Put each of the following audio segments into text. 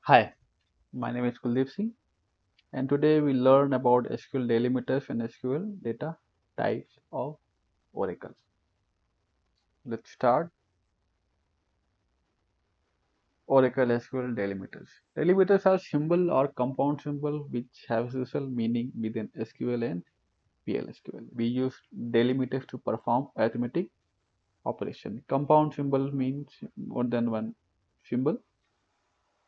Hi, my name is Kuldeep Singh, and today we learn about SQL delimiters and SQL data types of Oracle. Let's start. Oracle SQL delimiters. Delimiters are symbol or compound symbol which have special meaning within SQL and PLSQL. We use delimiters to perform arithmetic operation. Compound symbol means more than one symbol.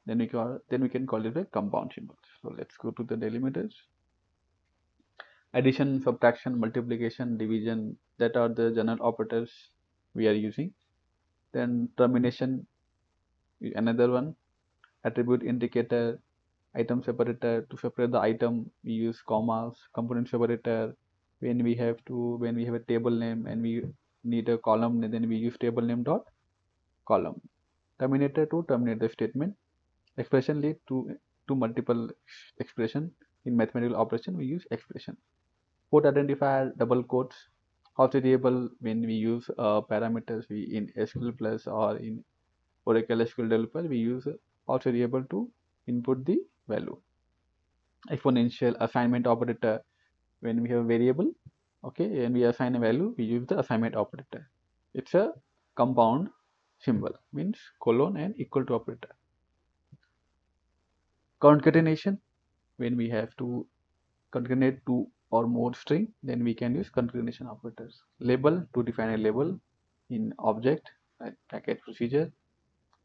Then we can call it a compound symbol. So let's go to the delimiters. Addition, subtraction, multiplication, division, that are the general operators we are using. Then termination, another one. Attribute indicator, item separator. To separate the item we use commas. Component separator, when we have a table name and we need a column, then we use table name dot column. Terminator, to terminate the statement. Expression lead to multiple expression. In mathematical operation we use expression. Port identifier, double quotes. House variable, when we use parameters we in SQL plus or in Oracle SQL developer, we use house variable to input the value. Exponential assignment operator, when we have variable, okay, and we assign a value, we use the assignment operator. It's a compound symbol, means colon and equal to operator. Concatenation, when we have to concatenate two or more string, then we can use concatenation operators. Label, to define a label in object, packet procedure.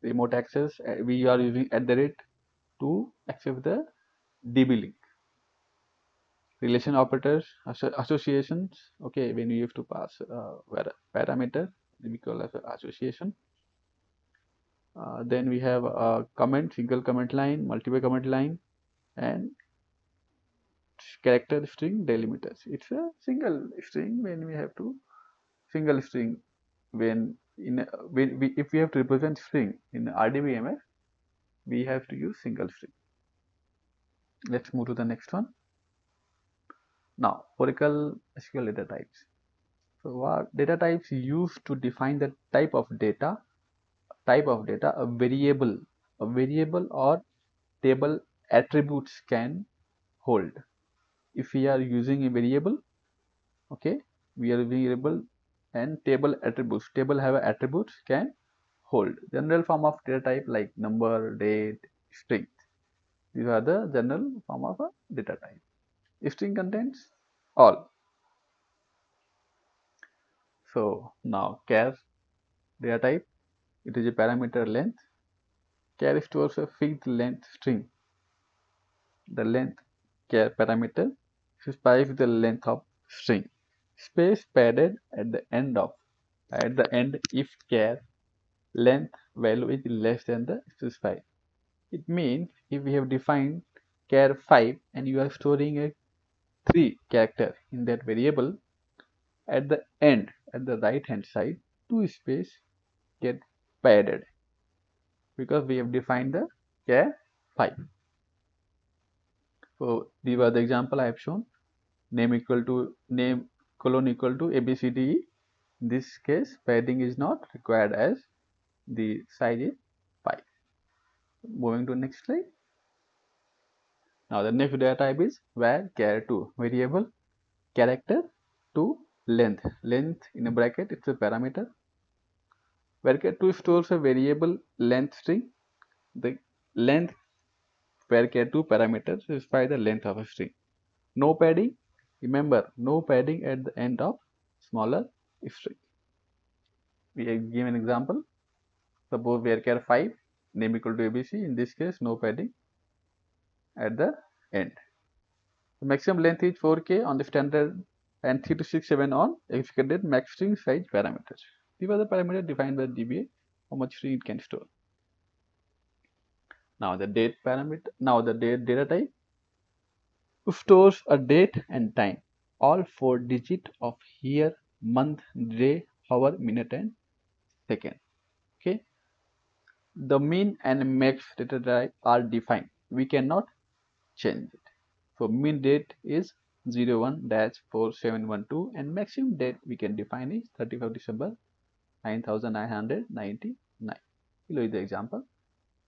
Remote access, we are using @ to access the DB link. Relation operators, associations, okay, when you have to pass parameter, we call as association. Then we have a comment, single comment line, multiple comment line, and character string delimiters. It's a single string when we have to single string when if we have to represent string in RDBMS, we have to use single string. Let's move to the next one. Now, Oracle SQL data types. So, what data types used to define the type of data, a variable or table attributes can hold. If we are using a variable, okay, we are using variable and table attributes. Table have attributes can hold. General form of data type like number, date, string. These are the general form of a data type. String contains all. So now char data type, it is a parameter length. Char stores a fixed length string. The length char parameter specifies the length of string. Space padded at the end if char length value is less than the specified. It means if we have defined char 5 and you are storing a 3 character in that variable, at the end, at the right hand side, 2 space get padded because we have defined the char 5. So these were the example I have shown. Name colon equal to ABCDE. In this case, padding is not required as the size is 5. Moving to next slide. Now the next data type is var char2, variable character to length. Length in a bracket, it's a parameter. Var char2 stores a variable length string. The length var char2 parameter specify the length of a string. No padding. Remember, no padding at the end of smaller string. We give an example. Suppose var char 5, name equal to ABC. In this case, no padding at the end. The maximum length is 4K on the standard and 3267 on executed max string size parameters. These are the parameters defined by DBA, how much string it can store. Now the date parameter, now the data type stores a date and time, all 4 digits of year, month, day, hour, minute and second. Okay. The mean and max data type are defined. We cannot change it. So mean date is 01-4712 and maximum date we can define is 31st December 9999. Below is the example.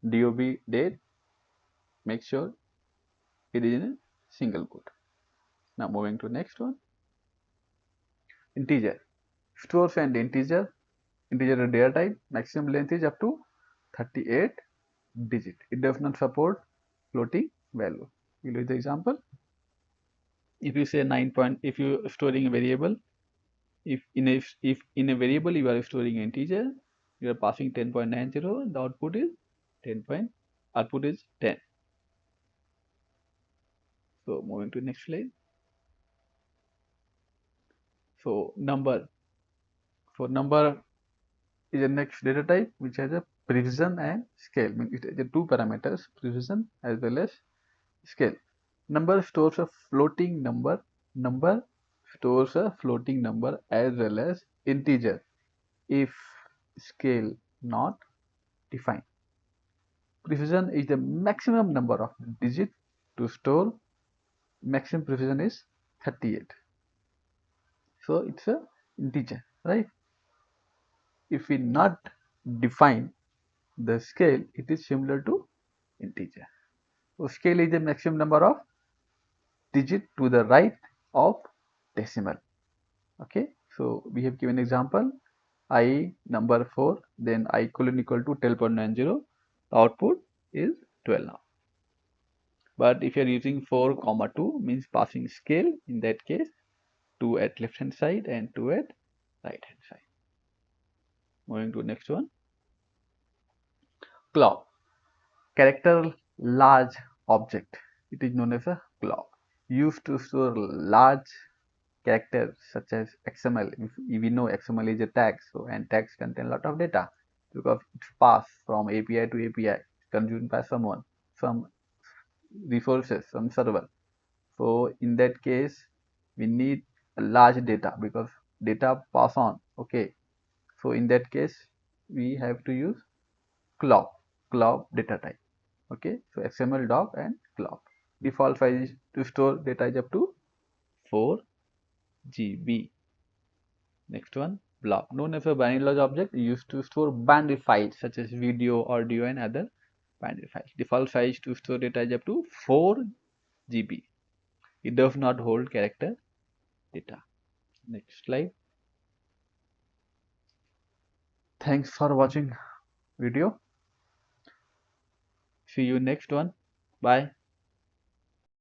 DOB date make sure it is in a single quote. Now moving to next one. Integer. Stores and integer data type, maximum length is up to 38 digit. It does not support floating value. We'll use the example. If you say 9 point, if you are storing a variable, if in a variable you are storing an integer, you are passing 10.90, the output is 10. Output is 10. So moving to next slide. So number. So number is the next data type which has a precision and scale. It has two parameters, precision as well as scale. Number stores a floating number. Number stores a floating number as well as integer if scale not defined. Precision is the maximum number of digits to store. Maximum precision is 38. So it's a integer, right? If we not define the scale, it is similar to integer. So scale is the maximum number of digit to the right of decimal. Okay, so we have given example I number 4, then I colon equal to 12.90. The output is 12 now. But if you are using 4 comma 2 means passing scale, in that case 2 at left hand side and 2 at right hand side. Moving to next one. CLOB, character large object. It is known as a CLOB, used to store large characters such as XML. If we know XML is a tag, so and tags contain a lot of data because it's passed from API to API, consumed by someone, some resources, some server. So in that case, we need a large data because data pass on. Okay, so in that case, we have to use CLOB data type. Okay, so XML doc and CLOB. Default size to store data is up to 4 GB. Next one, BLOB, known as a binary large object, used to store binary files such as video, audio, and other binary files. Default size to store data is up to 4 GB. It does not hold character data. Next slide. Thanks for watching video. See you next one. Bye.